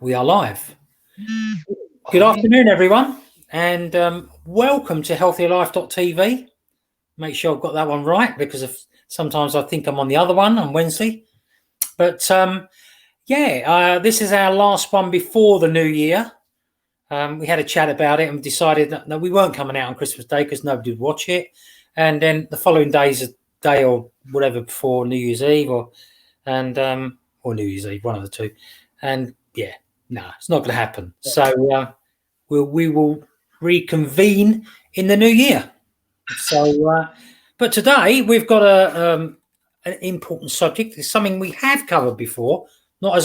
We are live. Good afternoon, everyone, and welcome to HealthierLife.tv. Make sure I've got that one right, because sometimes I think I'm on the other one on Wednesday. But this is our last one before the new year. We had a chat about it and decided that no, we weren't coming out on Christmas Day because nobody would watch it. And then the following day's a day or whatever before New Year's Eve or New Year's Eve, one of the two. And yeah, no, it's not going to happen. So we will reconvene in the new year. So, but today we've got an important subject. It's something we have covered before, not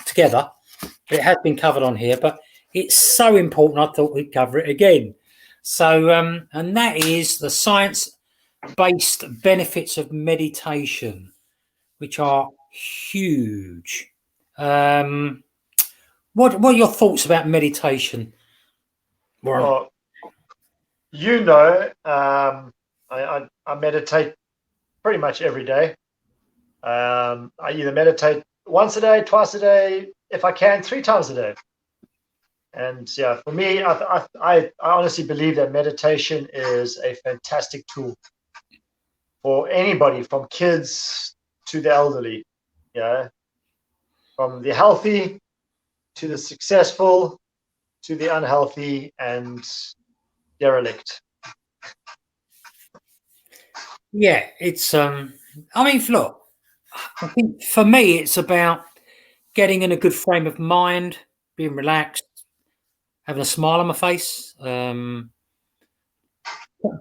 together, but it has been covered on here. But it's so important, I thought we'd cover it again. So, and that is the science-based benefits of meditation, which are huge. What are your thoughts about meditation, Warren? Well, I meditate pretty much every day. I either meditate once a day, twice a day, if I can, 3 times a day. And yeah, for me, I honestly believe that meditation is a fantastic tool for anybody, from kids to the elderly. Yeah, from the healthy to the successful to the unhealthy and derelict. Yeah, it's I mean, look, I think for me it's about getting in a good frame of mind, being relaxed, having a smile on my face,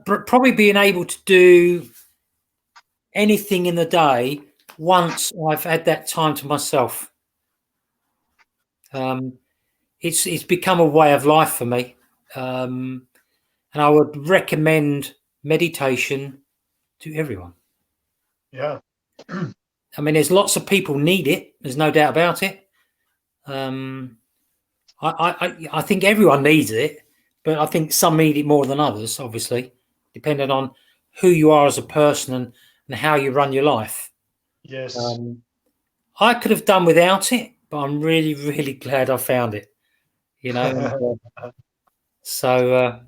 probably being able to do anything in the day once I've had that time to myself. It's become a way of life for me, and I would recommend meditation to everyone. Yeah. I mean, there's lots of people need it. There's no doubt about it. I think everyone needs it, but I think some need it more than others, obviously, depending on who you are as a person and how you run your life. Yes. I could have done without it, but I'm really, really glad I found it. You know. So.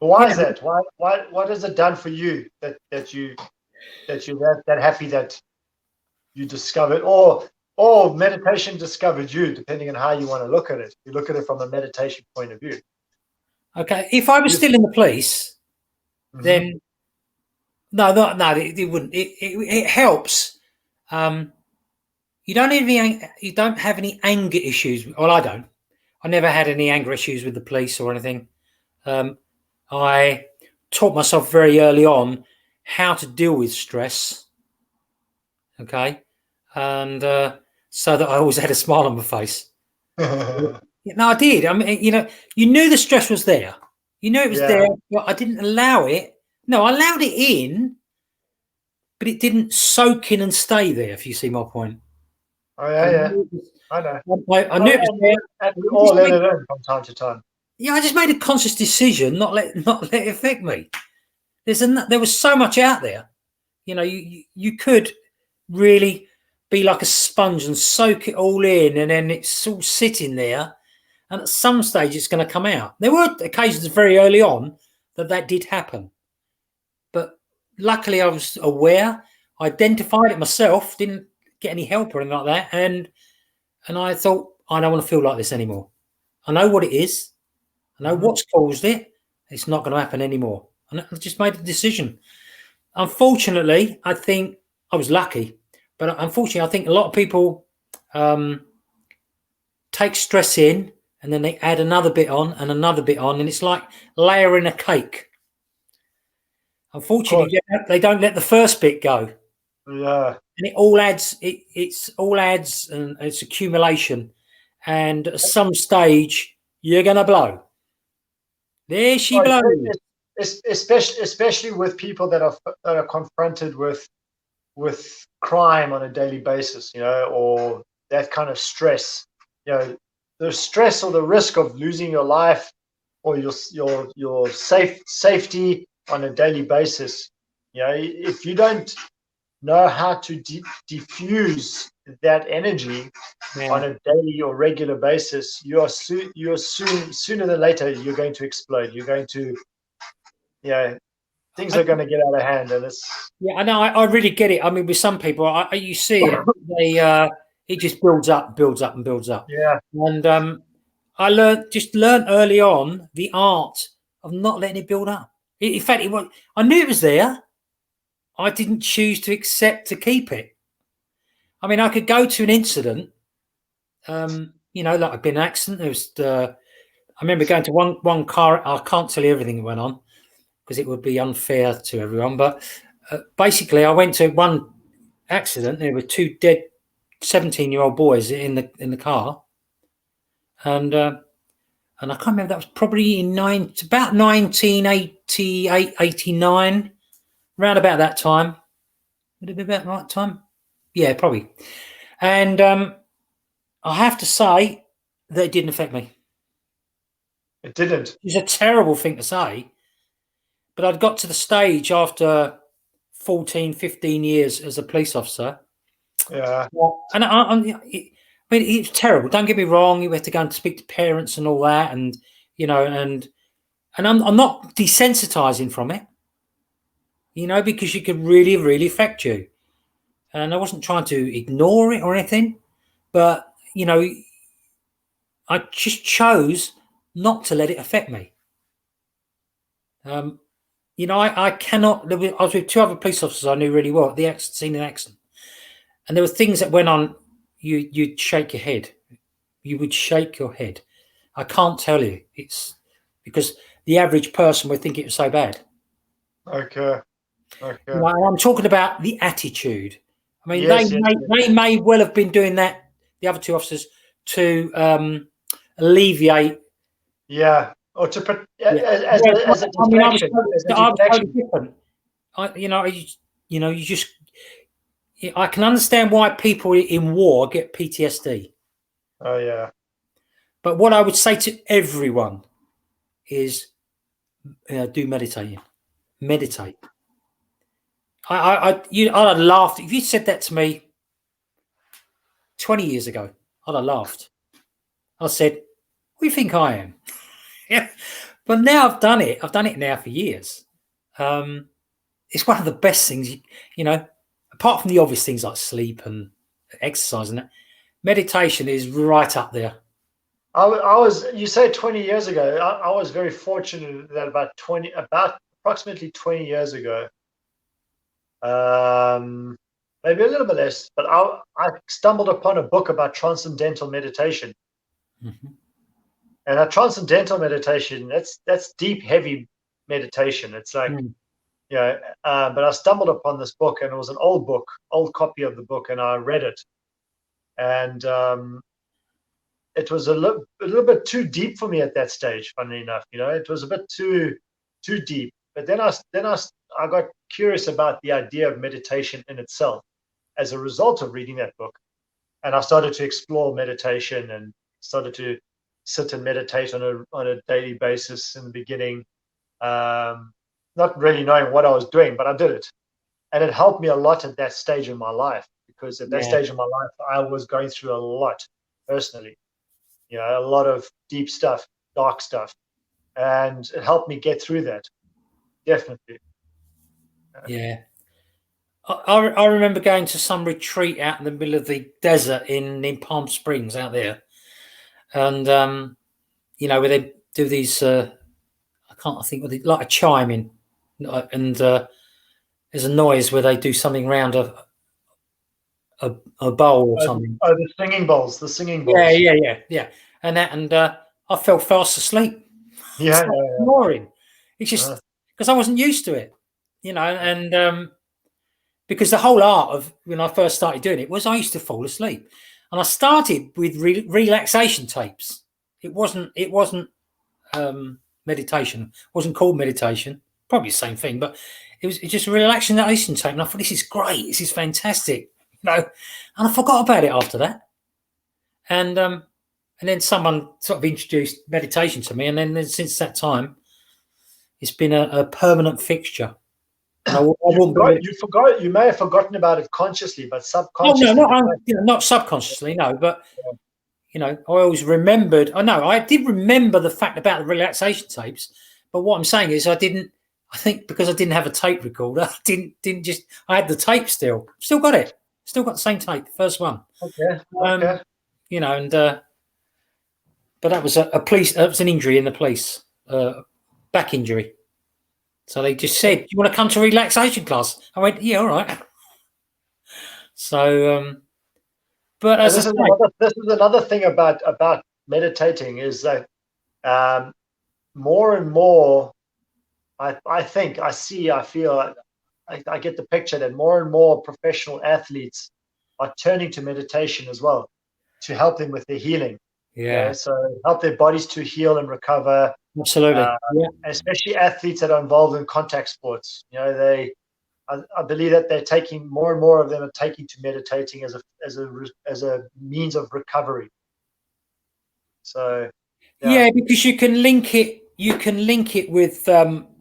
Why is that? Why? What has it done for you that you're that happy that you discovered, or meditation discovered you, depending on how you want to look at it? You look at it from a meditation point of view. Okay, if I was still in the police, then no, it wouldn't. It helps. You don't have any anger issues. Well, I don't. I never had any anger issues with the police or anything. I taught myself very early on how to deal with stress. Okay, and so that I always had a smile on my face. No, I did. I mean, you knew the stress was there. You knew it was there, but I didn't allow it. No, I allowed it in, but it didn't soak in and stay there, if you see my point. Oh, yeah. I know. I knew it was there. And we all let it in from time to time. Yeah, I just made a conscious decision not let it affect me. There was so much out there. You could really be like a sponge and soak it all in, and then it's all sitting there. And at some stage, it's going to come out. There were occasions very early on that did happen. But luckily, I was aware, identified it myself, didn't get any help or anything like that. And I thought, I don't want to feel like this anymore. I know what it is. I know what's caused it. It's not going to happen anymore. And I just made a decision. Unfortunately, I think I was lucky. But unfortunately, I think a lot of people take stress in, and then they add another bit on and another bit on, and it's like layering a cake. Unfortunately, they don't let the first bit go. Yeah. And it all adds. It's all adds, and it's accumulation. And at some stage, you're gonna blow. There she blows. Especially with people that are confronted with crime on a daily basis, or that kind of stress. The stress or the risk of losing your life or your safety on a daily basis. If you don't know how to diffuse that energy, on a daily or regular basis, sooner than later you're going to explode. You're going to, things are going to get out of hand, and it's. Yeah, I know. I really get it. I mean, with some people, you see it. It just builds up, builds up, and builds up. Yeah. And I learned early on the art of not letting it build up. In fact, I knew it was there. I didn't choose to accept to keep it. I mean, I could go to an incident. Like I've been in an accident. There was. I remember going to one car. I can't tell you everything that went on because it would be unfair to everyone. But basically, I went to one accident. There were two dead 17-year-old boys in the car, and I can't remember. That was probably about 1988, 89, around about that time. Would it be about that time? Yeah, probably. And I have to say that it didn't affect me. It didn't. It's a terrible thing to say, but I'd got to the stage after 14, 15 years as a police officer. Yeah. And I mean, it's terrible. Don't get me wrong. You have to go and speak to parents and all that, and and I'm not desensitizing from it, because you could really, really affect you. And I wasn't trying to ignore it or anything, but I just chose not to let it affect me. I cannot. I was with two other police officers I knew really well at the scene of the accident, and there were things that went on. You'd shake your head. You would shake your head. I can't tell you. It's because the average person would think it was so bad. Okay. I'm talking about the attitude. I mean, Yes, they may well have been doing that. The other two officers to alleviate. Yeah, or to as a distraction. I was totally different. I can understand why people in war get PTSD. Oh yeah. But what I would say to everyone is, do meditating. Meditate. I'd have laughed if you said that to me 20 years ago. I'd have laughed. I said, "What do you think I am?" Yeah. But now I've done it. I've done it now for years. It's one of the best things, apart from the obvious things like sleep and exercise and that. Meditation is right up there. You say 20 years ago. I was very fortunate that about approximately 20 years ago, maybe a little bit less, but I stumbled upon a book about transcendental meditation. Mm-hmm. And a transcendental meditation, that's deep, heavy meditation. It's like, but I stumbled upon this book, and it was an old copy of the book, and I read it. And it was a little bit too deep for me at that stage, funnily enough. It was a bit too deep. But then I got curious about the idea of meditation in itself as a result of reading that book. And I started to explore meditation and started to sit and meditate on a daily basis in the beginning, not really knowing what I was doing, but I did it. And it helped me a lot at that stage in my life, because at that stage in my life, I was going through a lot personally, a lot of deep stuff, dark stuff. And it helped me get through that. Definitely. Yeah. I remember going to some retreat out in the middle of the desert in Palm Springs out there. And, where they do these, I think like a chiming. And there's a noise where they do something around a bowl or something. Oh, the singing bowls. Yeah. And I fell fast asleep. Yeah. Snoring. It's just because I wasn't used to it, and because the whole art of when I first started doing it was I used to fall asleep, and I started with relaxation tapes. It wasn't meditation. It wasn't called meditation. Probably the same thing, but it's just a relaxation tape. And I thought, this is great. This is fantastic. And I forgot about it after that. And then someone sort of introduced meditation to me, and then since that time, it's been a permanent fixture. And I wouldn't be. You forgot. You may have forgotten about it consciously, but Oh subconsciously. no, not subconsciously, no. But I always remembered. I know I did remember the fact about the relaxation tapes. But what I'm saying is, I didn't. I think because I didn't have a tape recorder, I didn't just. I had the tape still got it, still got the same tape, the first one. Okay. Okay. And but that was a police. That was an injury in the police, back injury. So they just said, "Do you want to come to relaxation class?" I went, "Yeah, all right." So, but as this is another thing about meditating is that more and more, I think, I see, I feel, I get the picture that more and more professional athletes are turning to meditation as well to help them with their healing. Yeah. So help their bodies to heal and recover. Absolutely. Especially athletes that are involved in contact sports. I believe that they're taking more and more of them are taking to meditating as a means of recovery. So yeah, because you can link it. You can link it with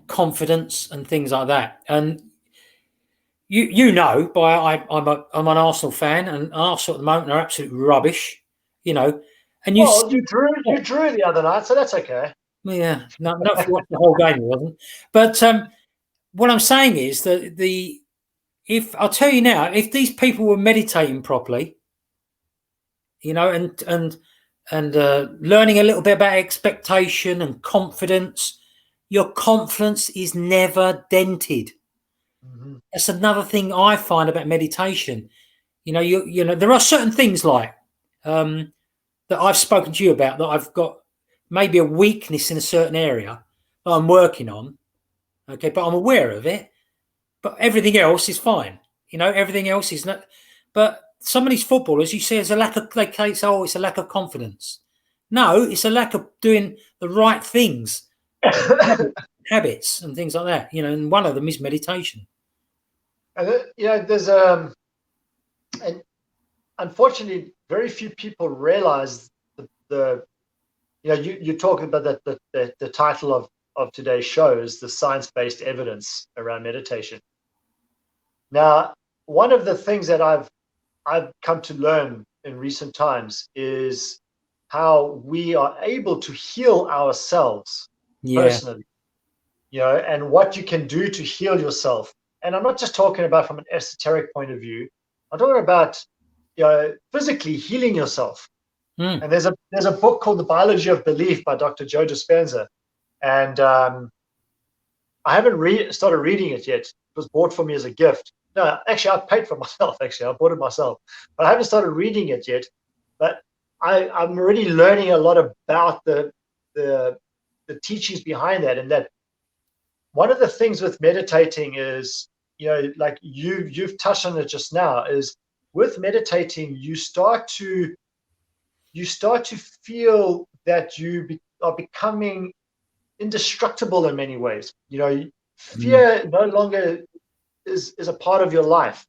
confidence and things like that. And I'm an Arsenal fan, and Arsenal at the moment are absolutely rubbish. And you drew the other night, so that's okay. Yeah, not if you watch the whole game, it wasn't. But what I'm saying is that if I'll tell you now, if these people were meditating properly, and learning a little bit about expectation and confidence, your confidence is never dented. Mm-hmm. That's another thing I find about meditation. There are certain things like that I've spoken to you about that I've got maybe a weakness in a certain area that I'm working on. Okay, but I'm aware of it. But everything else is fine. Everything else is not. But some of these footballers, you see, there's a lack of. They say, "Oh, it's a lack of confidence." No, it's a lack of doing the right things, habits, and things like that. And one of them is meditation. And there's and unfortunately, very few people realize you're talking about the title of today's show is the science-based evidence around meditation. Now, one of the things that I've come to learn in recent times is how we are able to heal ourselves personally, and what you can do to heal yourself. And I'm not just talking about from an esoteric point of view. I'm talking about physically healing yourself. And there's a book called The Biology of Belief by Dr. Joe Dispenza, and I haven't started reading it yet. It was bought for me as a gift. No, actually, I paid for myself. Actually, I bought it myself, but I haven't started reading it yet. But I'm already learning a lot about the teachings behind that, and that one of the things with meditating is, like you've touched on it just now, is with meditating you start to feel that you are becoming indestructible in many ways. Fear no longer is a part of your life.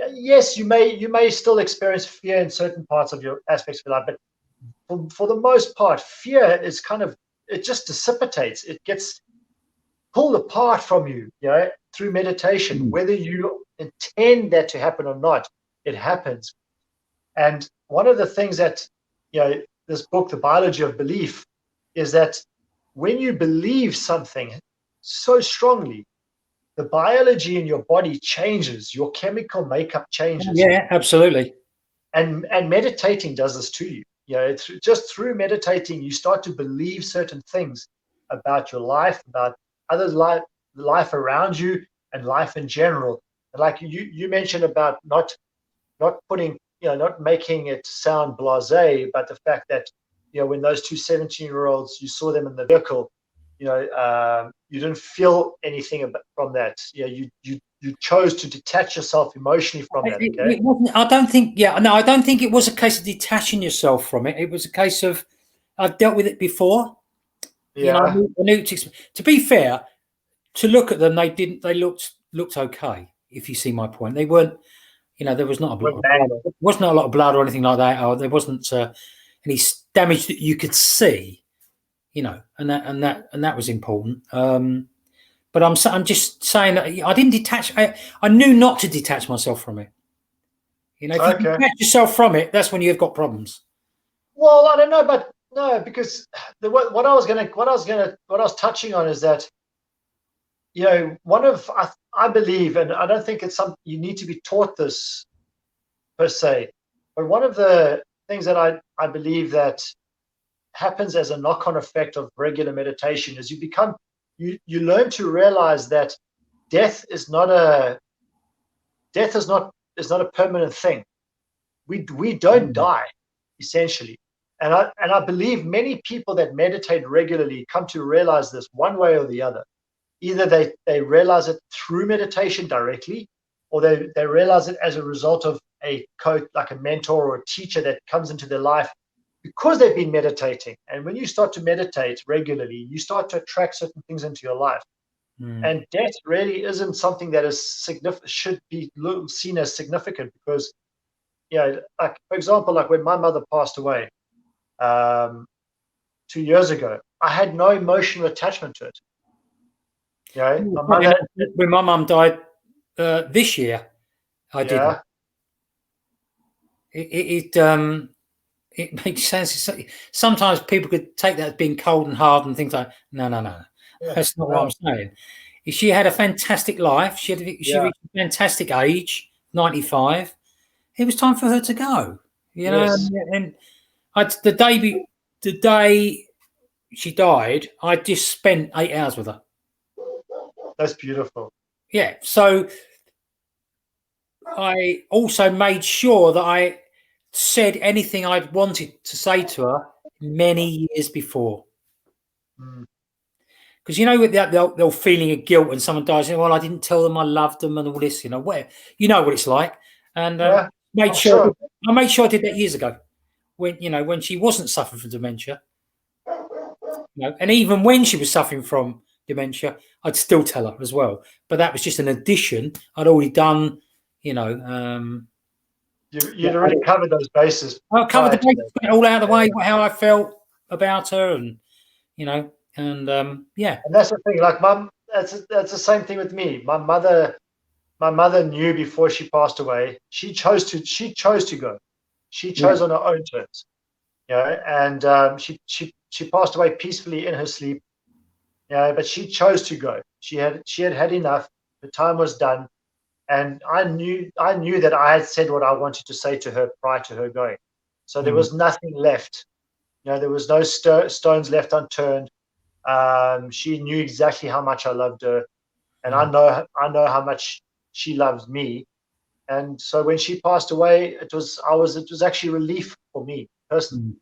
Yes, you may still experience fear in certain parts of your aspects of your life, but for the most part, fear is it just dissipates. It gets pulled apart from you, through meditation. Whether you intend that to happen or not, it happens. And one of the things that this book, The Biology of Belief, is that when you believe something so strongly, the biology in your body changes, your chemical makeup changes. Yeah, absolutely. And meditating does this to you. Just through meditating, you start to believe certain things about your life, about others' life around you, and life in general. And like you mentioned about not putting, not making it sound blasé, but the fact that when those two 17-year-olds, you saw them in the vehicle, you didn't feel anything from that. You chose to detach yourself emotionally from that. Okay? It wasn't, I don't think. Yeah, no, I don't think it was a case of detaching yourself from it. It was a case of I've dealt with it before. Yeah. I knew to be fair, to look at them, they looked okay. If you see my point, they weren't. There was not a lot of blood or anything like that, or there wasn't any damage that you could see. And that was important. But I'm just saying that I didn't detach. I knew not to detach myself from it. You know, if you Okay. detach yourself from it, that's when you've got problems. Well, I don't know, but no, because what I was touching on is that, I believe, and I don't think it's something you need to be taught this per se, but one of the things that I believe that happens as a knock-on effect of regular meditation is you learn to realize that death is not a permanent thing. We don't die, essentially. And I believe many people that meditate regularly come to realize this one way or the other. Either they realize it through meditation directly, or they realize it as a result of a coach, like a mentor or a teacher that comes into their life because they've been meditating. And when you start to meditate regularly, you start to attract certain things into your life. And death really isn't something that is should be seen as significant, because, like, for example, like when my mother passed away 2 years ago, I had no emotional attachment to it. My mother. When my mum died this year, I didn't. It makes sense. Sometimes people could take that as being cold and hard and things like, no. That's not what I'm saying. She had a fantastic life. She reached a fantastic age, 95. It was time for her to go. And the day she died, I just spent 8 hours with her. That's beautiful. Yeah. So I also made sure that I said anything I'd wanted to say to her many years before. Because they'll feeling of guilt when someone dies. Well, I didn't tell them I loved them and all this. What it's like. And I made sure I did that years ago, when she wasn't suffering from dementia. And even when she was suffering from dementia, I'd still tell her as well. But that was just an addition. I'd already done. You'd already covered those bases. I covered the bases, all out of the way, how I felt about her, and And that's the thing. Like, Mum, that's the same thing with me. My mother knew before she passed away. She chose to go. She chose on her own terms. And she passed away peacefully in her sleep. But she chose to go. She had enough. The time was done, and I knew that I had said what I wanted to say to her prior to her going. So there was nothing left. There was no stones left unturned. She knew exactly how much I loved her, and I know how much she loves me. And so when she passed away, it was actually relief for me personally,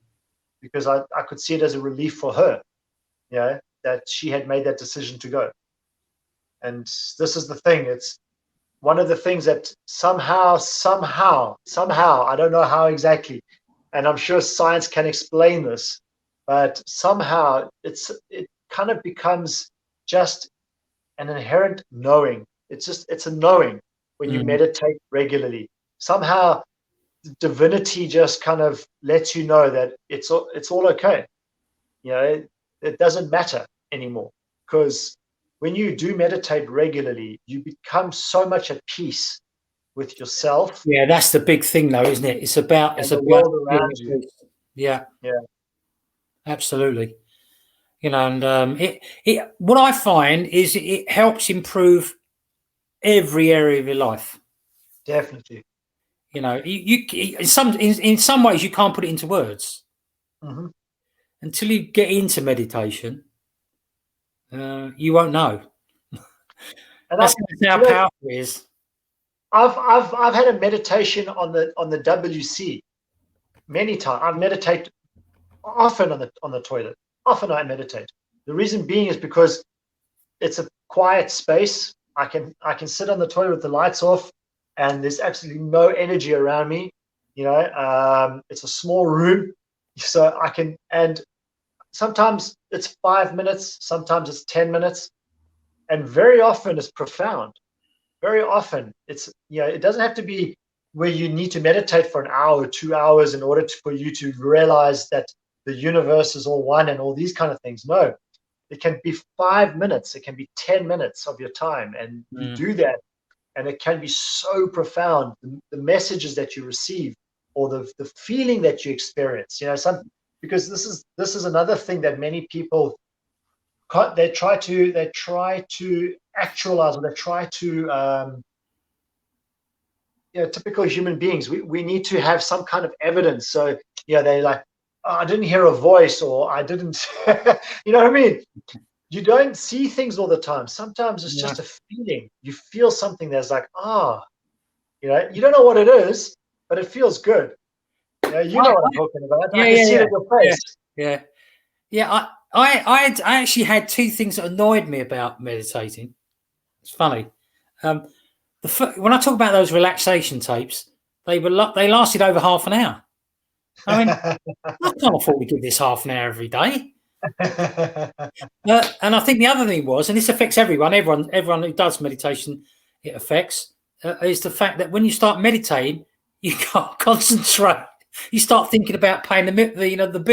because I could see it as a relief for her, that she had made that decision to go. And this is the thing. It's one of the things that somehow, I don't know how exactly, and I'm sure science can explain this, but somehow it kind of becomes just an inherent knowing. It's a knowing when you meditate regularly. Somehow divinity just kind of lets you know that it's all okay. It doesn't matter anymore, because when you do meditate regularly, you become so much at peace with yourself. Yeah, that's the big thing, though, isn't it? It's about the world around you. Yeah, absolutely. And what I find is it helps improve every area of your life. Definitely. You in some ways you can't put it into words until you get into meditation. You won't know. That's how powerful it is. I've had a meditation on the WC many times. I've meditated often on the toilet. Often I meditate. The reason being is because it's a quiet space. I can sit on the toilet with the lights off, and there's absolutely no energy around me. It's a small room, so I can. And sometimes it's 5 minutes, sometimes it's 10 minutes, and very often it's profound. Very often it's it doesn't have to be where you need to meditate for an hour or 2 hours in order for you to realize that the universe is all one and all these kind of things. No, It can be 5 minutes. It can be 10 minutes of your time. And you do that, and it can be so profound. The messages that you receive, or the feeling that you experience, because this is another thing that many people, they try to actualize, or they try to, typical human beings, we need to have some kind of evidence. So they like, oh, I didn't hear a voice, or I didn't, you know what I mean? You don't see things all the time. Sometimes it's just a feeling. You feel something that's like, you don't know what it is, but it feels good. You know what I'm talking about. I can see it in your face. I actually had two things that annoyed me about meditating. It's funny. When I talk about those relaxation tapes, they lasted over half an hour. I mean, I can't afford to give this half an hour every day. And I think the other thing was, and this affects everyone who does meditation, it affects, is the fact that when you start meditating, you can't concentrate. You start thinking about paying the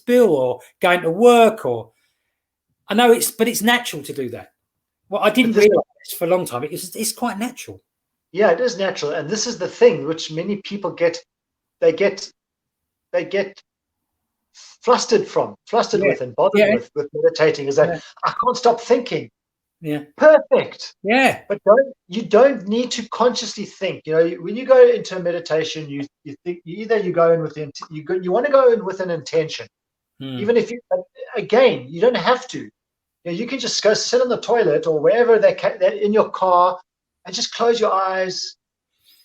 bill, or going to work, or I know but it's natural to do that. Well, I didn't realize for a long time. It's quite natural. Yeah, it is natural, and this is the thing which many people get. They get flustered with and bothered with meditating, is that I can't stop thinking. Yeah. Perfect. Yeah. But you don't need to consciously think. When you go into a meditation, you think you go in with you want to go in with an intention. Even if you don't have to. You can just go sit on the toilet or wherever they're in your car, and just close your eyes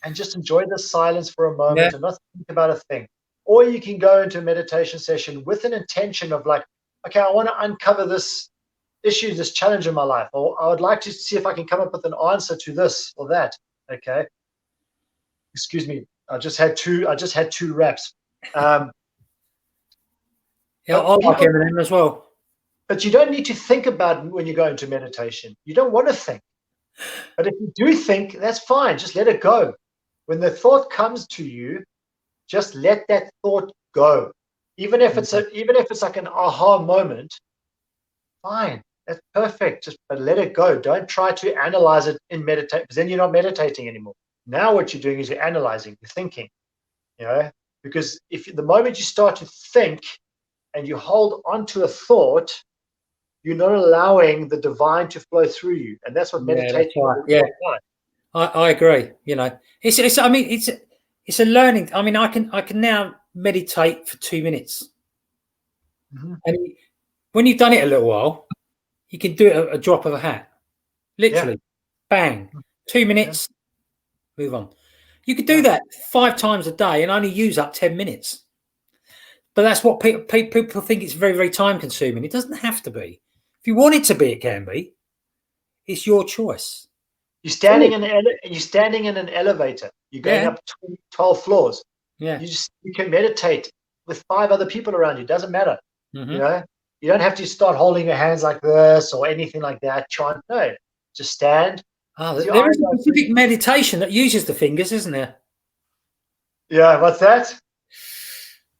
and just enjoy the silence for a moment and not think about a thing. Or you can go into a meditation session with an intention of like, okay, I want to uncover this issue, this challenge in my life, or I would like to see if I can come up with an answer to this or that. Okay. Excuse me. I just had two wraps. I like M&M as well. But you don't need to think about when you go into meditation. You don't want to think. But if you do think, that's fine. Just let it go. When the thought comes to you, just let that thought go. Even if it's like an aha moment, fine. That's perfect. But let it go. Don't try to analyze it in meditation, because then you're not meditating anymore. Now what you're doing is you're analyzing, you're thinking. Because if the moment you start to think and you hold on to a thought, you're not allowing the divine to flow through you, and that's what meditation is. I agree. It's a learning. I mean, I can now meditate for 2 minutes, and when you've done it a little while, you can do it at a drop of a hat. Literally, bang, 2 minutes, move on. You could do that 5 times a day and only use up 10 minutes. But that's what people think. It's very, very time consuming. It doesn't have to be. If you want it to be, it can be. It's your choice. You're standing in an elevator. You're going up 12 floors. Yeah. You can meditate with 5 other people around you. It doesn't matter. You don't have to start holding your hands like this or anything like that. No, just stand. There is a specific meditation that uses the fingers, isn't there? Yeah. What's that?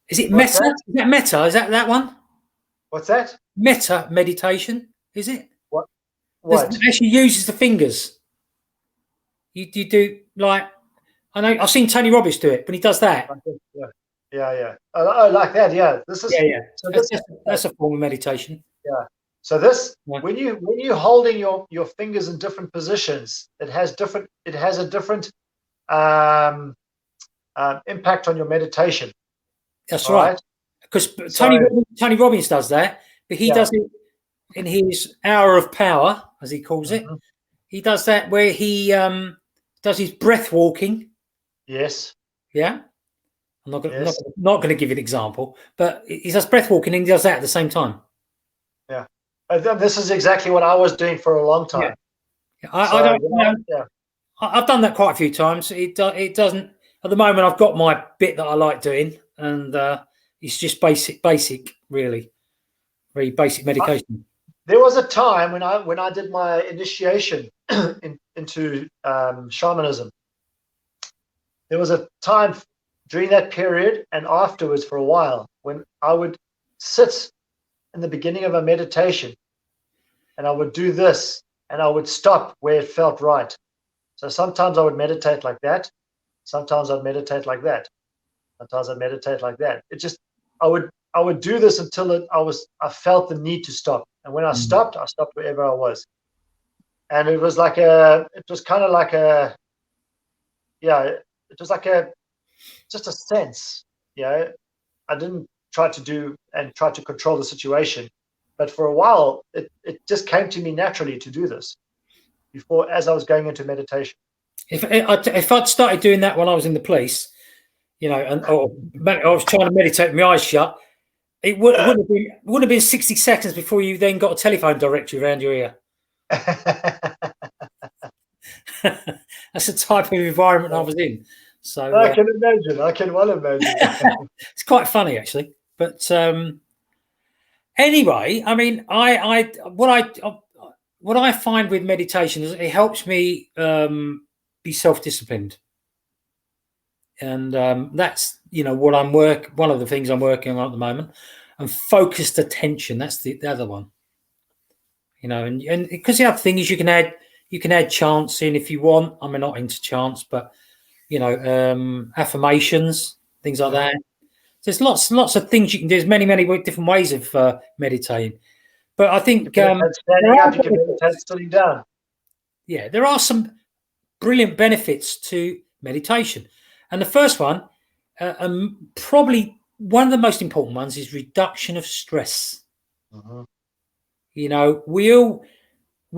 Is it metta? Is that metta? Is that one? What's that? Metta meditation, is it? What? It actually uses the fingers. You do, like, I know I've seen Tony Robbins do it, but he does that. Yeah. Oh, like that. Yeah. This is So that's a form of meditation. Yeah. So this, when you're holding your fingers in different positions, it has a different impact on your meditation. That's right. Because Tony Robbins does that, but he does it in his hour of power, as he calls it. He does that where he does his breath walking. Yes. Yeah. I'm not going to give you an example, but he does breath walking and he does that at the same time. Yeah. This is exactly what I was doing for a long time. Yeah. I've done that quite a few times. It doesn't. At the moment, I've got my bit that I like doing, and it's just basic, really, very basic medication. There was a time when I did my initiation into shamanism. There was a time during that period and afterwards for a while when I would sit in the beginning of a meditation and I would do this, and I would stop where it felt right. So sometimes I would meditate like that. Sometimes I'd meditate like that. Sometimes I'd meditate like that. It just, I would do this until I felt the need to stop. And when I stopped wherever I was. And it was kind of like it was like just a sense, I didn't try to control the situation, but for a while, it just came to me naturally to do this as I was going into meditation. If I'd started doing that when I was in the police, and I was trying to meditate with my eyes shut, it wouldn't have been 60 seconds before you then got a telephone directory around your ear. That's the type of environment I was in. So I can imagine. I can well imagine. It's quite funny, actually. But anyway, I mean, what I find with meditation is it helps me be self-disciplined, and that's one of the things I'm working on at the moment. And focused attention, that's the other one. And because the other thing is you can add chants in if you want. I mean, not into chants, but affirmations, things like that. There's lots of things you can do. There's many different ways of meditating. But I think standing up, you can meditate sitting down. Yeah, there are some brilliant benefits to meditation, and the first one, probably one of the most important ones, is reduction of stress. We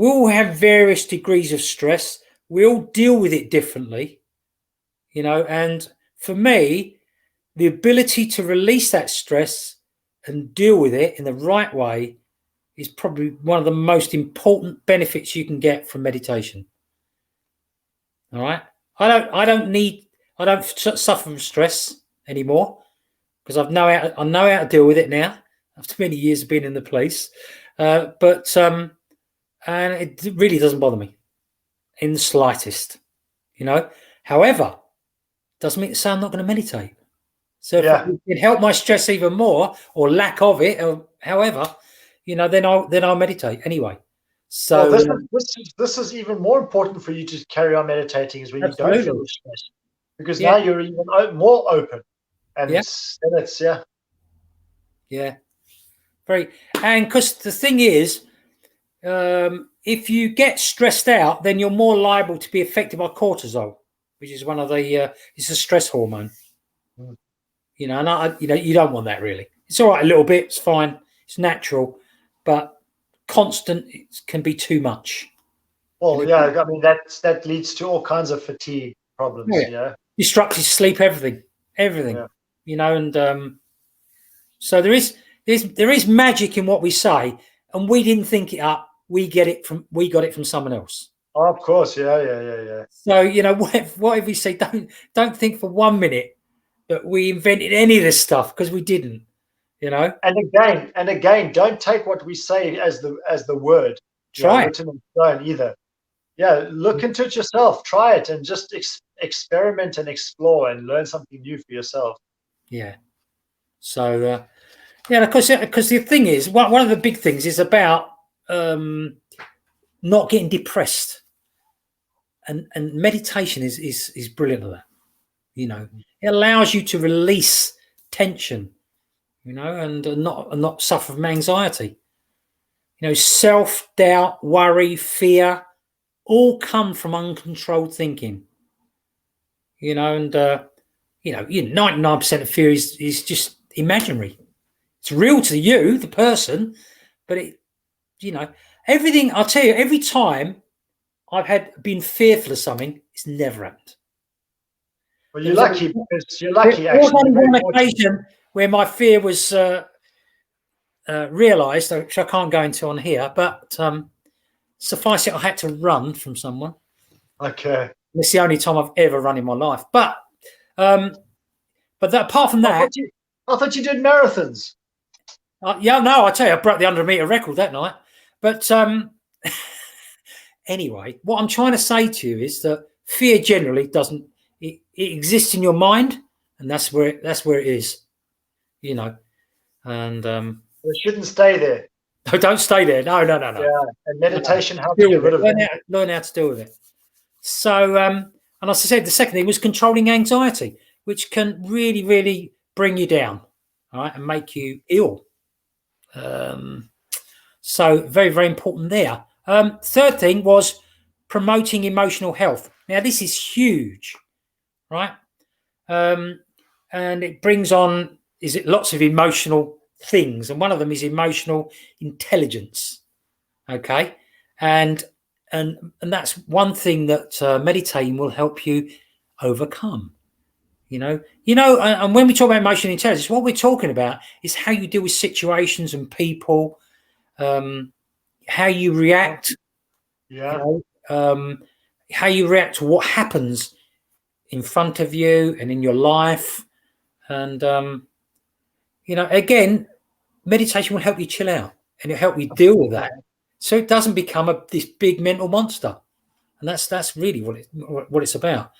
all have various degrees of stress. We all deal with it differently, and for me, the ability to release that stress and deal with it in the right way is probably one of the most important benefits you can get from meditation. All right. I don't suffer from stress anymore because I know how to deal with it now after many years of being in the police. And it really doesn't bother me in the slightest, However, doesn't mean to say I'm not going to meditate. So if it help my stress even more, or lack of it, or however, then I'll meditate anyway. So this is even more important for you to carry on meditating is when absolutely. You don't feel the stress, because now you're even more open, and very. And because the thing is, if you get stressed out, then you're more liable to be affected by cortisol, which is one of the it's a stress hormone. And you don't want that really. It's all right a little bit, it's fine, it's natural, but constant can be too much. Well, I mean that leads to all kinds of fatigue problems. Disrupted sleep, everything. And so there is magic in what we say, and we didn't think it up. We got it from someone else. Oh, of course, yeah. So what if we say don't think for 1 minute that we invented any of this stuff, because we didn't. And again, don't take what we say as the word written in stone either. Look into it yourself, try it, and just experiment and explore and learn something new for yourself. So because the thing is, one of the big things is about not getting depressed, and meditation is brilliant at that. It allows you to release tension, and not suffer from anxiety. Self-doubt, worry, fear, all come from uncontrolled thinking. And 99% of fear is just imaginary. It's real to you, the person, but everything. I'll tell you, every time I've been fearful of something, it's never happened. Well, you're lucky because you're lucky. There was only one occasion where my fear was realised, which I can't go into on here, but suffice it, I had to run from someone. Okay. It's the only time I've ever run in my life. But apart from that, I thought you did marathons. I tell you, I broke the 100-meter record that night. But anyway, what I'm trying to say to you is that fear generally doesn't. It exists in your mind, and that's where it is. And it shouldn't stay there. No, don't stay there. No. Yeah, and meditation helps Deal get with rid it. of Learn how to deal with it. So, and as I said, the second thing was controlling anxiety, which can really, really bring you down, right, and make you ill. So, very, very important there. Third thing was promoting emotional health. Now, this is huge, right? And it brings on lots of emotional things, and one of them is emotional intelligence. Okay, and that's one thing that meditating will help you overcome. And when we talk about emotional intelligence, what we're talking about is how you deal with situations and people, how you react, Yeah. how you react to what happens in front of you and in your life. And, again, meditation will help you chill out and it'll help you deal with that. So it doesn't become this big mental monster. And that's really what it's about.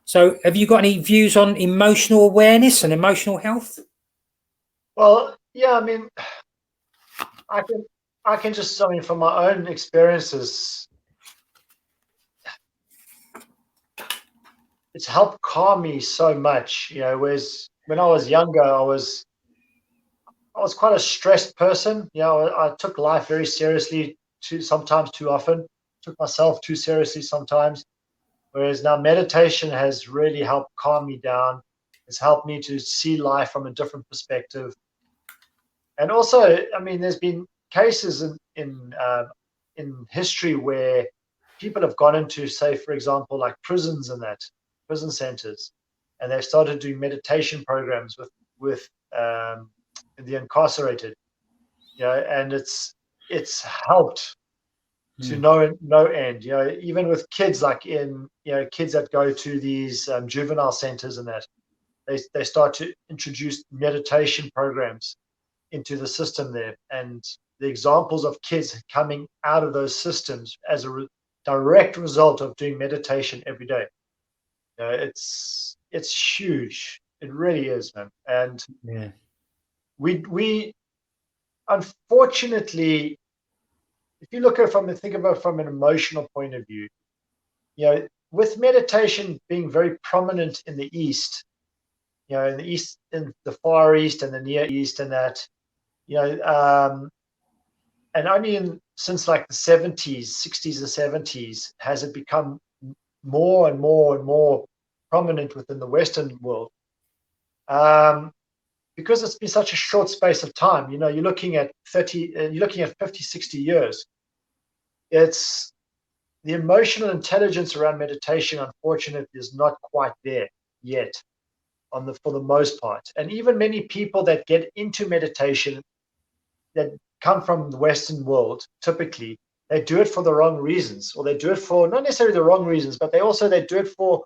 So have you got any views on emotional awareness and emotional health? Well, yeah, I mean, I can just, I mean, from my own experiences, it's helped calm me so much. Whereas when I was younger, I was quite a stressed person. I took life very seriously, sometimes too often. Took myself too seriously sometimes. Whereas now meditation has really helped calm me down. It's helped me to see life from a different perspective. And also, I mean, there's been cases in history where people have gone into, say, for example, like prisons and prison centers, and they've started doing meditation programs with the incarcerated. And it's helped to no end. Even with kids, like kids that go to these juvenile centers and that they start to introduce meditation programs into the system there, and the examples of kids coming out of those systems as a direct result of doing meditation every day. It's huge. It really is, man. And Yeah. we unfortunately, if you look at think about it from an emotional point of view, with meditation being very prominent in the East, in the East, in the Far East and the Near East, and that, and only since like the 70s, 60s, and 70s has it become more and more and more prominent within the Western world. Because it's been such a short space of time, you're looking at 50, 60 years. It's the emotional intelligence around meditation, unfortunately, is not quite there yet for the most part. And even many people that get into meditation that come from the Western world, typically, they do it for the wrong reasons, or they do it for not necessarily the wrong reasons, but they do it for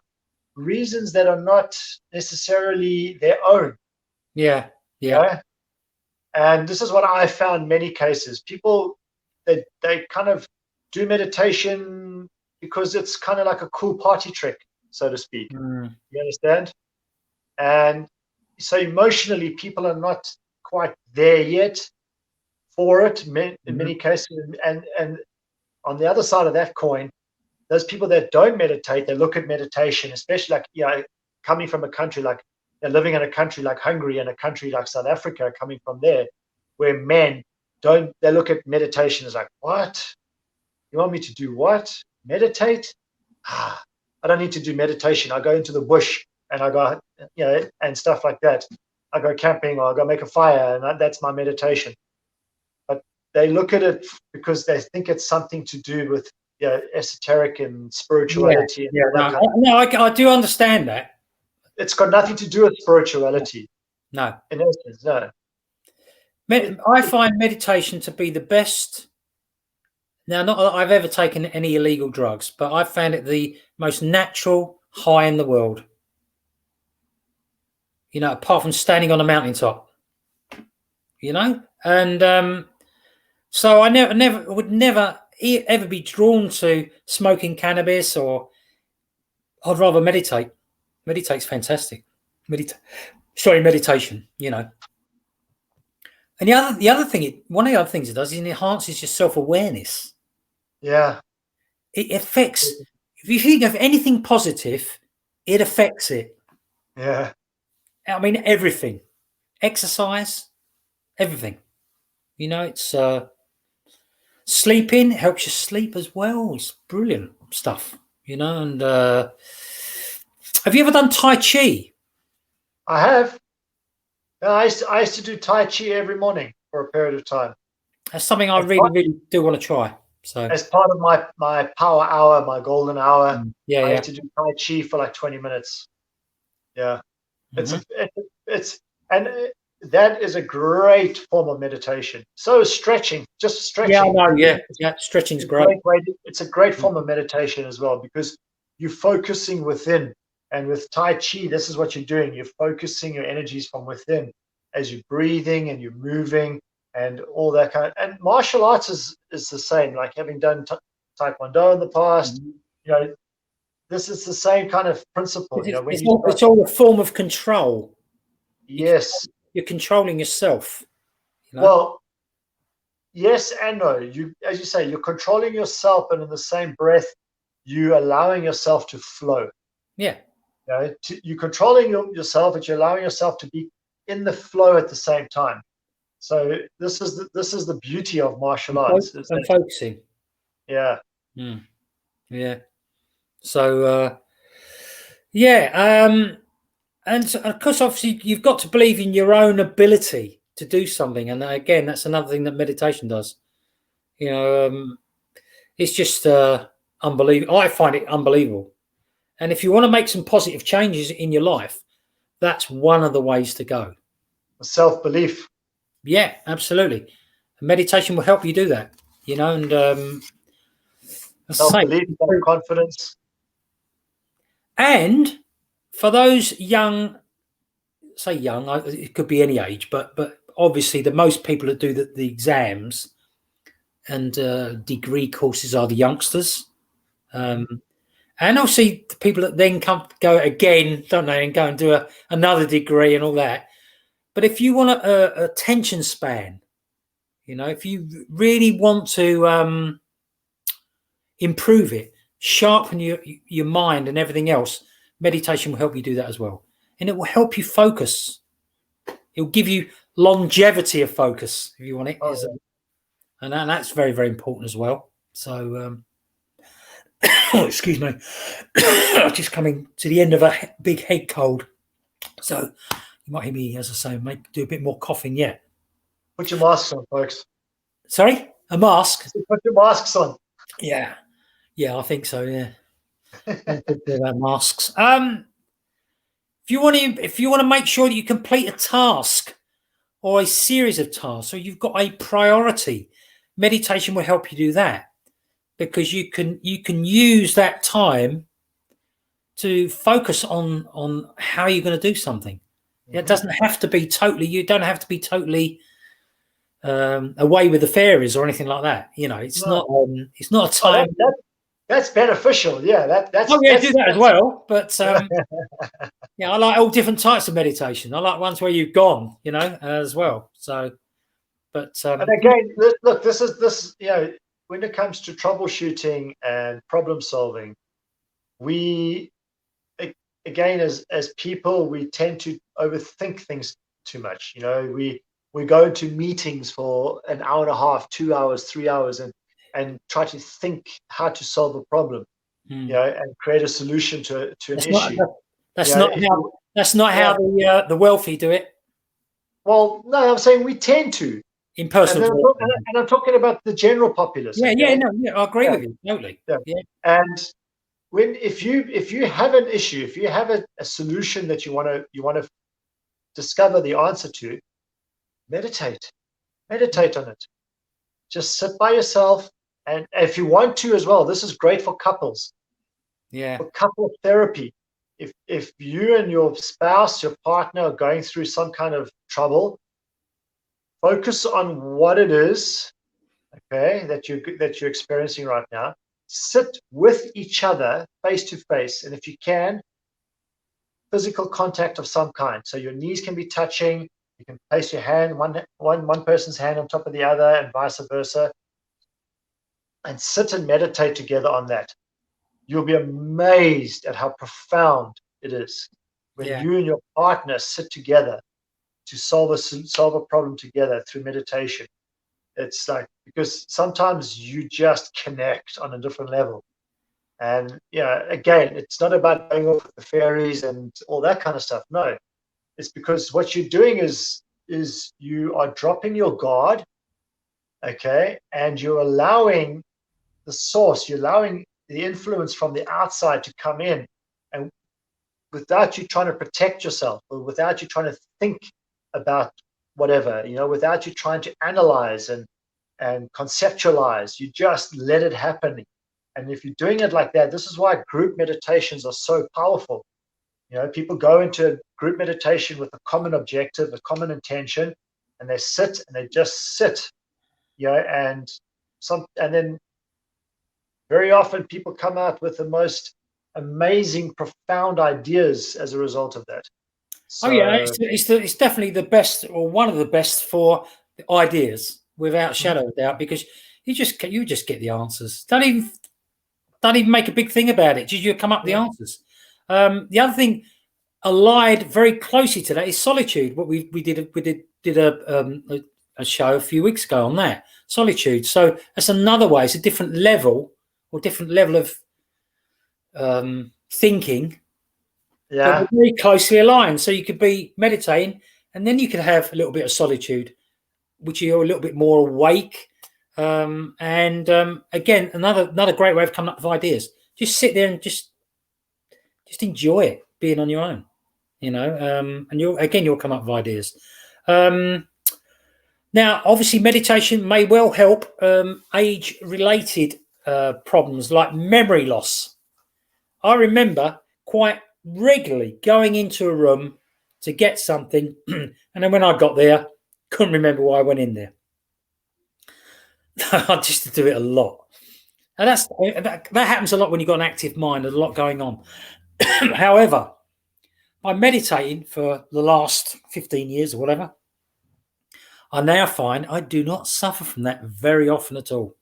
reasons that are not necessarily their own. Yeah. And this is what I found many cases. People, they kind of do meditation because it's kind of like a cool party trick, so to speak. You understand? And so emotionally, people are not quite there yet for it in many cases. And on the other side of that coin, those people that don't meditate, they look at meditation, especially like, coming from a country like, they're living in a country like Hungary and a country like South Africa, coming from there, where men they look at meditation as like, what? You want me to do what? Meditate? I don't need to do meditation. I go into the bush and I go, and stuff like that. I go camping, or I go make a fire, and that's my meditation. But they look at it because they think it's something to do with esoteric and spirituality and all that kind of. No, I do understand that. It's got nothing to do with spirituality. No. In essence, no. I find meditation to be the best. Now, not that I've ever taken any illegal drugs, but I've found it the most natural high in the world. Apart from standing on a mountaintop. And so I would never ever be drawn to smoking cannabis, or I'd rather meditate. Meditate's fantastic. Meditation. And the other thing, one of the other things it does is it enhances your self-awareness. Yeah. It affects, if you think of anything positive, it affects it. Yeah. I mean, everything, exercise, everything. You know, it's sleeping helps you sleep as well. It's brilliant stuff, you know. And have you ever done Tai Chi? I have. I used to do Tai Chi every morning for a period of time. That's something I As part, really do want to try. So, as part of my power hour, my golden hour, yeah, I yeah. used to do Tai Chi for like 20 minutes. Yeah. It's Mhm. it's and that is a great form of meditation. So stretching, just Yeah, I stretching, know. Yeah, yeah. Stretching's a great. great it's a great form of meditation as well, because you're focusing within. And with Tai Chi, this is what you're doing. You're focusing your energies from within as you're breathing and you're moving and all that kind of. And martial arts is the same. Like having done Taekwondo in the past, Mhm. you know, this is the same kind of principle. You know, when you start, It's all a form of control. You yes, you're controlling yourself. You know. well, yes and no. You, as you say, you're controlling yourself, and in the same breath, you allowing yourself to flow. Yeah. You know, you're controlling yourself, but you're allowing yourself to be in the flow at the same time. So this is the beauty of martial arts. Is And that focusing. yeah, Mm. Yeah. So yeah, and so, of course, obviously, you've got to believe in your own ability to do something, and again, that's another thing that meditation does. You know, it's just unbelievable. I find it unbelievable. And if you want to make some positive changes in your life, that's one of the ways to go. self belief, Yeah, absolutely. Meditation will help you do that. You know, and as self I belief, self say, confidence. and for those young, say young, it could be any age, but obviously the most people that do the exams and degree courses are the youngsters. Um, and obviously the people that then go again, don't they, and go and do another degree and all that. But if you want a attention span, you know, if you really want to improve it, sharpen your mind and everything else, meditation will help you do that as well, and it will help you focus. It will give you longevity of focus if you want it, Oh, and that's very very important as well. So, excuse me, just coming to the end of a big head cold, so you might hear me, as I say, do a bit more coughing yet. put your masks on, folks. Sorry, a mask. Put your masks on. Yeah, yeah, I think so. Yeah, don't think about masks. If you want to make sure that you complete a task or a series of tasks, or you've got a priority, meditation will help you do that, because you can use that time to focus on how you're going to do something. It Mhm. doesn't have to be totally. You don't have to be totally away with the fairies or anything like that. You know, No. it's not a Oh, time. that's beneficial. Yeah, Oh yeah, do that as well. But yeah. yeah, I like all different types of meditation. I like ones where you've gone, you know, as well. So, but And again, look, this. You know, when it comes to troubleshooting and problem solving, we again as people we tend to overthink things too much. You know, we go into meetings for an hour and a half, 2 hours, 3 hours, and try to think how to solve a problem. You hmm, know, and create a solution to an that's not issue. You that's know, not if how you yeah, the wealthy do it well, no, I'm saying we tend to, in and personal then development. I'm talking about the general populace. Yeah, yeah, Okay, no, yeah, I agree yeah, with you totally. yeah, Yeah, and when if you have an issue, if you have a solution that you want to discover the answer to, meditate, meditate on it. Just sit by yourself, and if you want to as well, this is great for couples, yeah, for couple therapy. If you and your spouse, your partner are going through some kind of trouble, focus on what it is, okay, that you're experiencing right now. Sit with each other face to face, and if you can, physical contact of some kind. So your knees can be touching, You can place your hand, one person's hand on top of the other, and vice versa, and sit and meditate together on that. You'll be amazed at how profound it is when you and your partner sit together to solve a problem together through meditation. It's like, because sometimes you just connect on a different level. And again, it's not about going off with the fairies and all that kind of stuff. No, it's because what you're doing is you are dropping your guard, okay, and you're allowing the source, you're allowing the influence from the outside to come in, and without you trying to protect yourself, or without you trying to think about whatever, without you trying to analyze and conceptualize, you just let it happen. And if you're doing it like that, this is why group meditations are so powerful. People go into group meditation with a common objective, a common intention, and they sit and they just sit, and then very often people come out with the most amazing, profound ideas as a result of that. So, it's definitely the best, or one of the best, for ideas, without a shadow of doubt, because you just get the answers. Don't even make a big thing about it. Just you come up with the answers. The other thing allied very closely to that is solitude. What we did a show a few weeks ago on that, solitude. So that's another way. It's a different level, or different level of thinking. Yeah, but very closely aligned. So you could be meditating, and then you could have a little bit of solitude, which you're a little bit more awake. Again, another great way of coming up with ideas. Just sit there and just enjoy it, being on your own, and you'll come up with ideas. Now, obviously, meditation may well help age-related problems like memory loss. I remember quite regularly going into a room to get something, and then when I got there, couldn't remember why I went in there. I just do it a lot. And that happens a lot when you've got an active mind. There's a lot going on. However, by meditating for the last 15 years or whatever, I now find I do not suffer from that very often at all.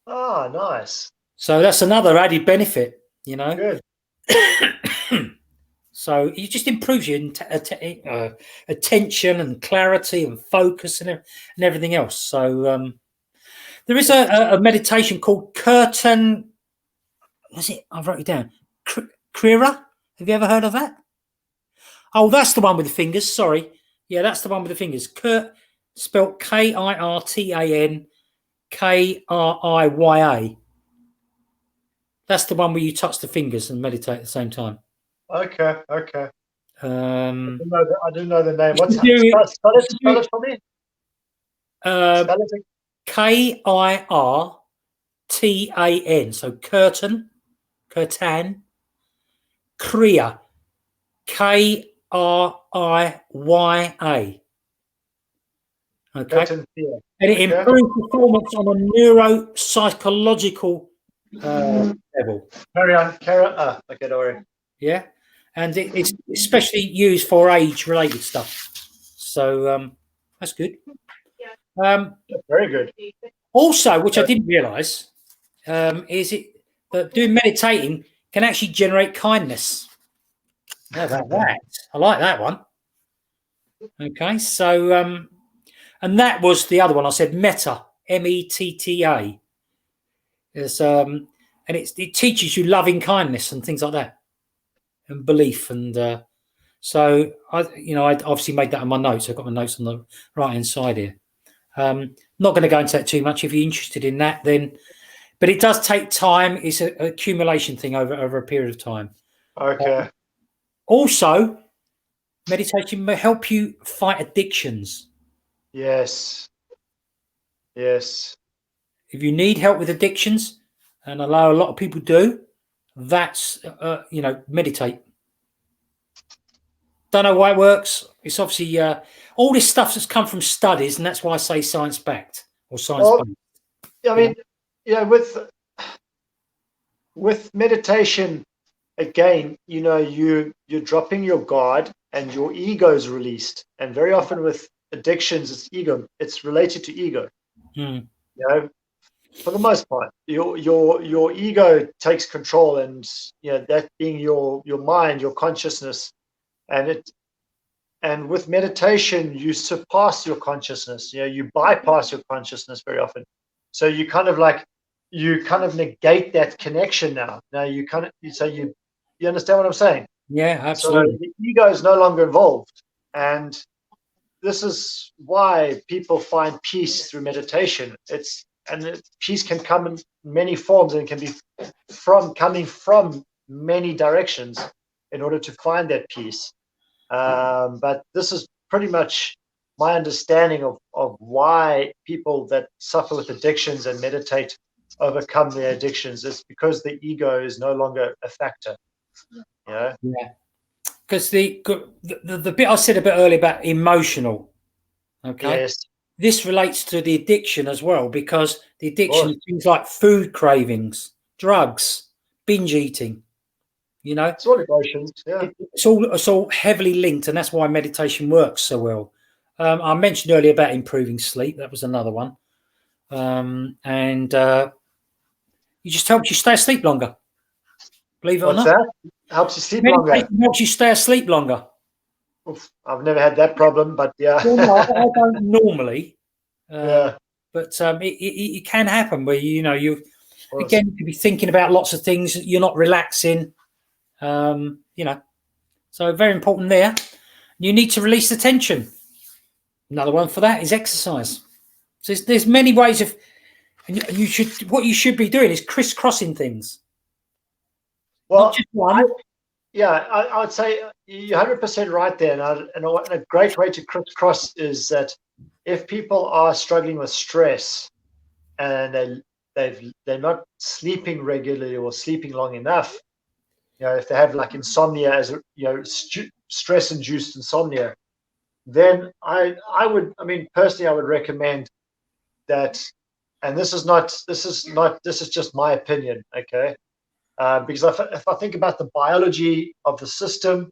Oh, nice. So that's another added benefit, Good. So it just improves your attention and clarity and focus and everything else. So there is a meditation called curtain. What's it? I wrote it down. Kriya. Have you ever heard of that? Oh, that's the one with the fingers. Sorry. Yeah, that's the one with the fingers. Spelled KIRTAN KRIYA. That's the one where you touch the fingers and meditate at the same time. Okay. I didn't know the name. Spell it for me. Spell it. KIRTAN. So curtain, Kriya, KRIYA. Okay. And it improves performance on a neuropsychological level. Carry on. Okay, don't worry. Yeah, and it's especially used for age-related stuff. So that's good. Very good. Also, which I didn't realise, is that doing meditating can actually generate kindness. How about that? I like that one. Okay, so and that was the other one I said, metta, METTA. It's and it teaches you loving kindness and things like that, and belief, and so I obviously made that in my notes. I've got my notes on the right hand side here. Not going to go into that too much. If you're interested in that, then, but it does take time. It's an accumulation thing over a period of time. Okay. Also, meditation may help you fight addictions. Yes. If you need help with addictions, and I know a lot of people do, that's meditate. Don't know why it works. It's obviously all this stuff that's come from studies, and that's why I say science-backed or science-based. I mean, with meditation, again, you're dropping your guard and your ego is released. And very often with addictions, it's ego. It's related to ego. Mm. You know, for the most part, your ego takes control, and that being your mind, your consciousness, and with meditation, you surpass your consciousness. You bypass your consciousness very often. So you kind of negate that connection now. Now you understand what I'm saying? Yeah, So absolutely. the ego is no longer involved. And this is why people find peace through meditation. Peace can come in many forms, and it can be coming from many directions in order to find that peace. But this is pretty much my understanding of why people that suffer with addictions and meditate overcome their addictions. It's because the ego is no longer a factor. Yeah. Because the bit I said a bit earlier about emotional, okay, Yes. this relates to the addiction as well, because the addiction Course. is things like food cravings, drugs, binge eating. It's all emotions. Yeah. It's all heavily linked, and that's why meditation works so well. I mentioned earlier about improving sleep. That was another one, and it just helps you stay asleep longer. Believe it or What's not, that? Helps you sleep longer. meditation helps you stay asleep longer. Oof, I've never had that problem, but yeah. Well, no, I don't normally, Yeah. but it can happen where you Of course. again, you could be thinking about lots of things. You're not relaxing, so very important there. You need to release the tension. Another one for that is exercise. So there's many ways of, and what you should be doing is crisscrossing things, Well, not just one. I would say you're 100% right there. And a great way to crisscross is that if people are struggling with stress and they're not sleeping regularly or sleeping long enough, if they have like insomnia, as stress-induced insomnia, then personally, I would recommend that. And this is just my opinion, okay? Because if I think about the biology of the system,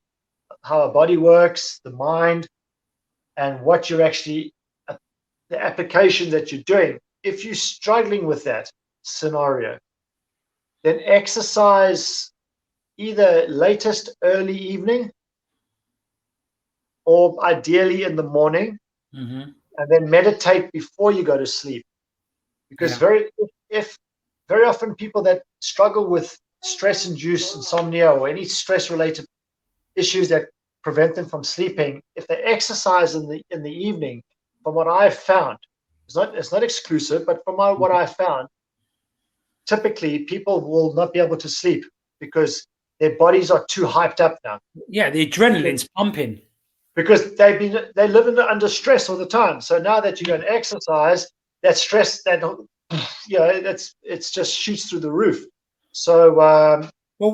how our body works, the mind, and what you're actually, the application that you're doing, if you're struggling with that scenario, then exercise either latest early evening or ideally in the morning, Mm-hmm. and then meditate before you go to sleep. Because very often people that struggle with stress-induced insomnia or any stress-related issues that prevent them from sleeping, if they exercise in the evening, from what I've found, it's not exclusive, but from what I've found, typically people will not be able to sleep because their bodies are too hyped up now. Yeah, the adrenaline's pumping. Because they live under stress all the time. So now that you go and exercise, that stress it's just shoots through the roof. So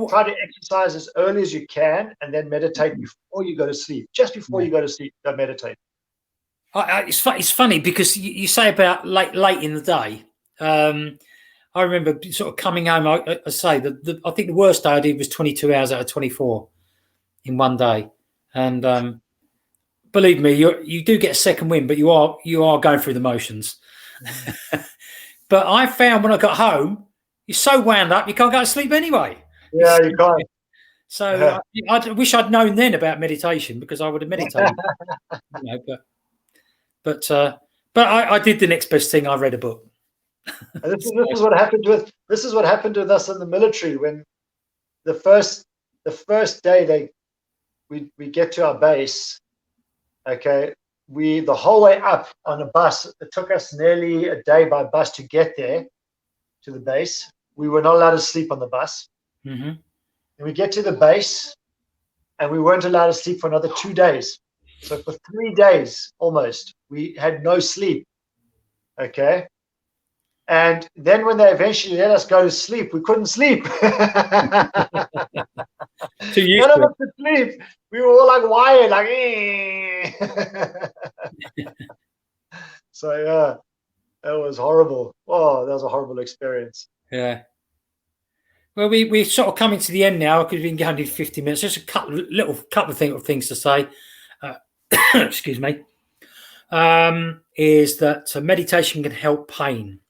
try to exercise as early as you can, and then meditate before you go to sleep. Just before you go to sleep, go meditate. It's funny because you say about late in the day. I remember sort of coming home. I say I think the worst day I did was 22 hours out of 24 in one day, and believe me, you do get a second wind, but you are going through the motions. But I found when I got home, you're so wound up you can't go to sleep anyway. Yeah, you can't. So I wish I'd known then about meditation, because I would have meditated. But I did the next best thing. I read a book. This is what happened with us in the military. When the first day we get to our base, okay, the whole way up on a bus, it took us nearly a day by bus to get there to the base. We were not allowed to sleep on the bus. Mm-hmm. And we get to the base, and we weren't allowed to sleep for another 2 days. So for 3 days almost, we had no sleep. Okay. And then when they eventually let us go to sleep, we couldn't sleep. None of us could sleep. We were all like wired, like, So yeah, that was horrible. Oh, that was a horrible experience. Yeah. Well, we're sort of coming to the end now because we've been going to 50 minutes. Just a couple of things to say. Excuse me. Is that meditation can help pain.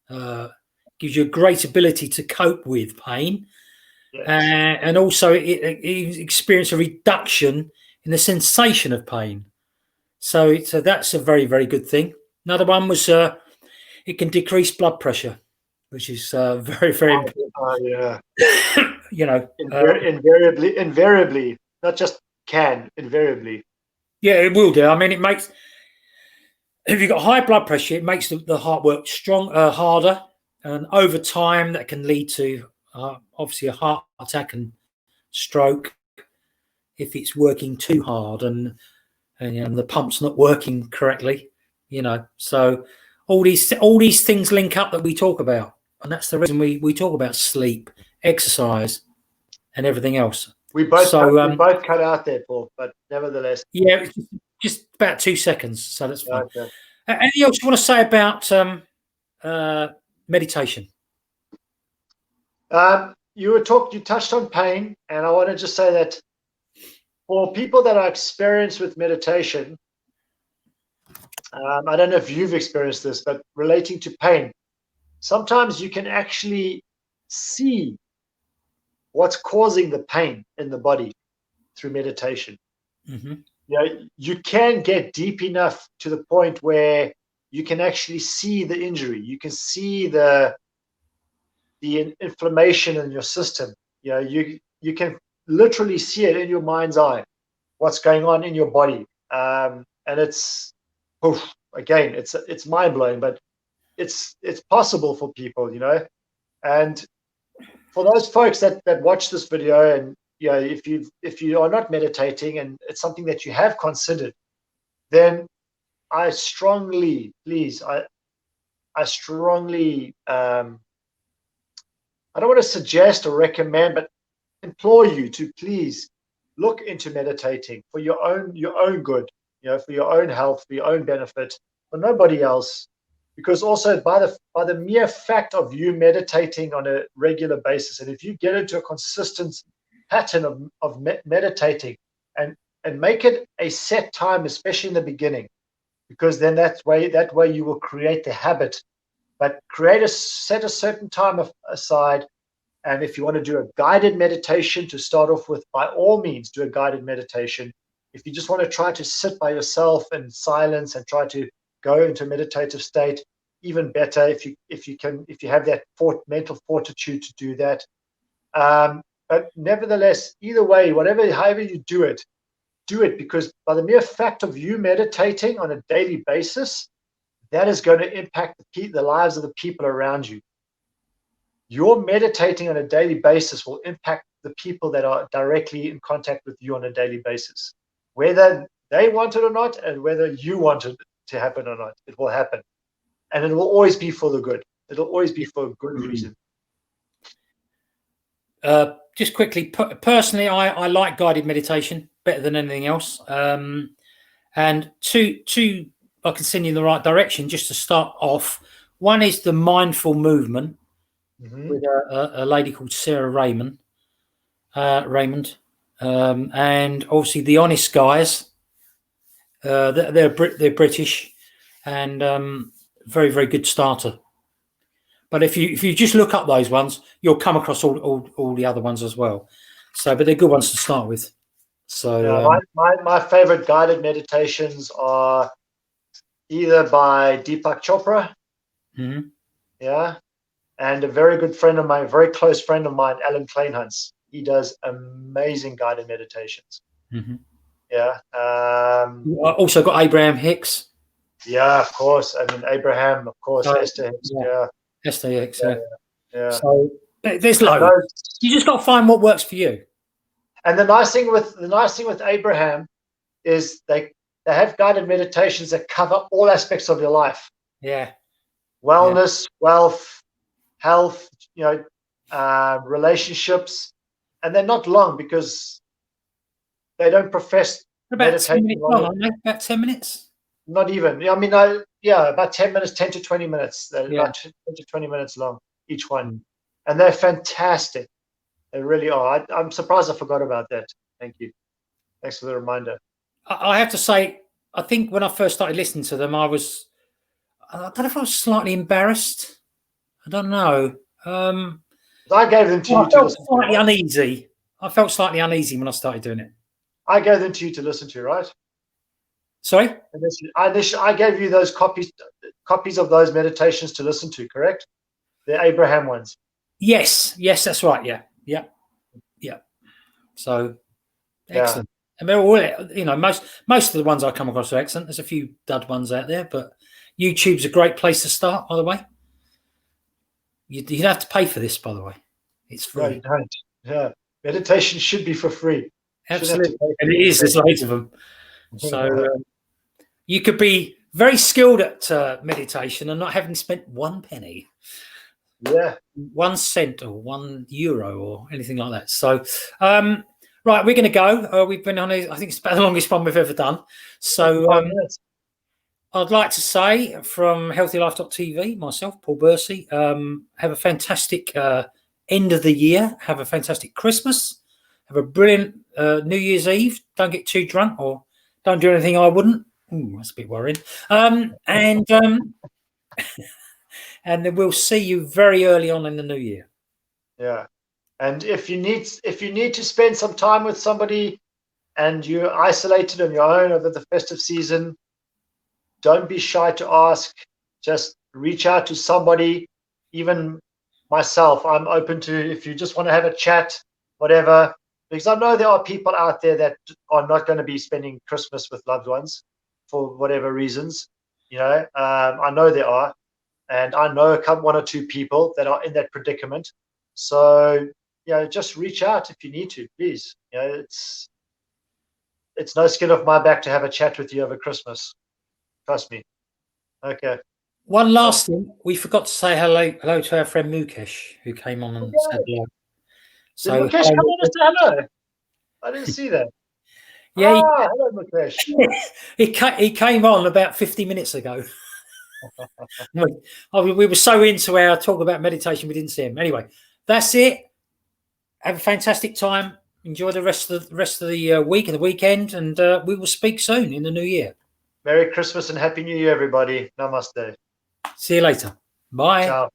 Gives you a great ability to cope with pain, Yes. and also it experience a reduction in the sensation of pain. So that's a very, very good thing. Another one was it can decrease blood pressure, which is very, very important. Yeah. You know, invariably, not just can, invariably. yeah, it will do. I mean, it makes, if you've got high blood pressure, it makes the heart work harder, and over time that can lead to obviously a heart attack and stroke if it's working too hard and the pump's not working correctly. So all these things link up that we talk about, and that's the reason we talk about sleep, exercise, and everything else. We both cut out there, Paul, but nevertheless. Yeah, just about 2 seconds, so that's fine. Okay. Anything else you want to say about meditation? You touched on pain, and I want to just say that for people that are experienced with meditation, I don't know if you've experienced this, but relating to pain, sometimes you can actually see what's causing the pain in the body through meditation. Mm-hmm. You can get deep enough to the point where you can actually see the injury. You can see the inflammation in your system. You can literally see it in your mind's eye, what's going on in your body. And it's mind blowing, but it's possible for people, and for those folks that watch this video, and if you are not meditating and it's something that you have considered, then I strongly, I don't want to suggest or recommend, but implore you to please look into meditating for your own good, for your own health, for your own benefit, for nobody else. Because also by the mere fact of you meditating on a regular basis, and if you get into a consistent pattern of meditating and make it a set time, especially in the beginning, because then that way you will create the habit. But set a certain time aside. And if you want to do a guided meditation to start off with, by all means, do a guided meditation. If you just want to try to sit by yourself in silence and try to go into a meditative state, even better if you have that mental fortitude to do that. But nevertheless, either way, however you do it, because by the mere fact of you meditating on a daily basis, that is going to impact the lives of the people around you. Your meditating on a daily basis will impact the people that are directly in contact with you on a daily basis, whether they want it or not, and whether you want it to happen or not. It will happen, and it will always be for the good. It'll always be for a good reason. Just quickly, personally, I like guided meditation better than anything else. And two, I can send you in the right direction. Just to start off, one is the mindful movement. Mm-hmm. With a lady called Sarah Raymond, and obviously the Honest Guys. They're British, and very, very good starter. But if you just look up those ones, you'll come across all the other ones as well. So, but they're good ones to start with. So my favorite guided meditations are either by Deepak Chopra, and a very good friend of mine, very close friend of mine, Alan Kleinhans. He does amazing guided meditations. Mm-hmm. Yeah. Also got Abraham Hicks. Yeah, of course. I mean, Abraham, of course. Esther Hicks. Yeah. Esther Hicks. Yeah. So there's loads. You just got to find what works for you. And the nice thing with Abraham is they have guided meditations that cover all aspects of your life. Yeah. Wellness, wealth, health, relationships, and they're not long because they don't profess about 10 minutes long, aren't they? About 10 minutes? Not even. I mean, about 10 minutes, 10 to 20 minutes. They're about 10 to 20 minutes long, each one. and they're fantastic. They really are. I'm surprised I forgot about that. Thank you. Thanks for the reminder. I have to say, I think when I first started listening to them, I don't know if I was slightly embarrassed. I don't know. I gave them to you I to felt listen slightly to. Right? uneasy. I felt slightly uneasy when I started doing it. I gave them to you to listen to, right? Sorry? I gave you those copies of those meditations to listen to, correct? The Abraham ones. Yes, that's right. Yeah. So excellent. And they're all, most of the ones I come across are excellent. There's a few dud ones out there, but YouTube's a great place to start, by the way. You'd have to pay for this, by the way. It's free. No, you don't. Yeah. Meditation should be for free. Absolutely. And it is, there's loads of them. So you could be very skilled at meditation and not having spent 1 penny. Yeah. 1 cent or €1 or anything like that. So, right, we're going to go. We've been on, I think it's about the longest one we've ever done. So, I'd like to say from HealthierLife.tv, myself, Paul Bursey, have a fantastic end of the year. Have a fantastic Christmas. Have a brilliant New Year's Eve. Don't get too drunk or don't do anything I wouldn't. Ooh, that's a bit worrying. And then we'll see you very early on in the new year. Yeah. And if you need to spend some time with somebody and you're isolated on your own over the festive season, don't be shy to ask. Just reach out to somebody. Even myself, I'm open to, if you just want to have a chat, whatever, because I know there are people out there that are not going to be spending Christmas with loved ones for whatever reasons. I know there are, and I know one or two people that are in that predicament. So, just reach out if you need to, please. It's no skin off my back to have a chat with you over Christmas. Trust me. Okay. One last thing, we forgot to say hello to our friend Mukesh, who came on and said hello. So, did Mukesh come on and say hello? I didn't see that. Yeah. Hello, Mukesh. He came on about 50 minutes ago. We were so into our talk about meditation, we didn't see him. Anyway, that's it. Have a fantastic time. Enjoy the rest of the week and the weekend, and we will speak soon in the new year. Merry Christmas and Happy New Year, everybody. Namaste. See you later. Bye. Ciao.